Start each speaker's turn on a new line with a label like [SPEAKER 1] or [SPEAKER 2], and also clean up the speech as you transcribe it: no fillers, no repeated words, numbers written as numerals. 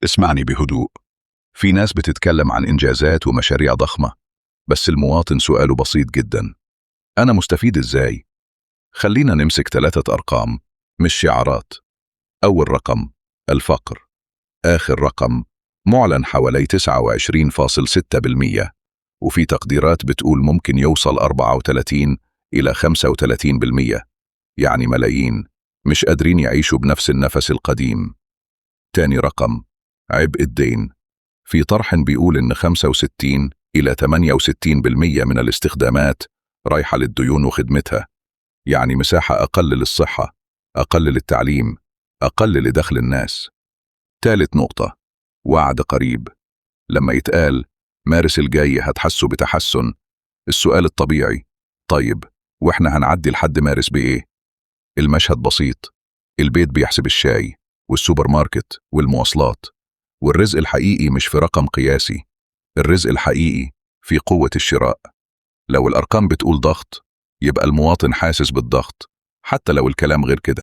[SPEAKER 1] اسمعني بهدوء. في ناس بتتكلم عن إنجازات ومشاريع ضخمة، بس المواطن سؤاله بسيط جدا: أنا مستفيد إزاي؟ خلينا نمسك 3 أرقام مش شعارات. أول رقم: الفقر. آخر رقم معلن حوالي 29.6%، وفي تقديرات بتقول ممكن يوصل 34 إلى 35%. يعني ملايين مش قادرين يعيشوا بنفس النفس القديم. تاني رقم: عبء الدين. في طرح بيقول إن 65 إلى 68% من الاستخدامات رايحة للديون وخدمتها، يعني مساحة أقل للصحة، أقل للتعليم، أقل لدخل الناس. تالت نقطة: وعد قريب. لما يتقال مارس الجاي هتحسوا بتحسن، السؤال الطبيعي: طيب وإحنا هنعدي لحد مارس بإيه؟ المشهد بسيط: البيت بيحسب الشاي والسوبر ماركت والمواصلات، والرزق الحقيقي مش في رقم قياسي، الرزق الحقيقي في قوة الشراء. لو الأرقام بتقول ضغط، يبقى المواطن حاسس بالضغط، حتى لو الكلام غير كده.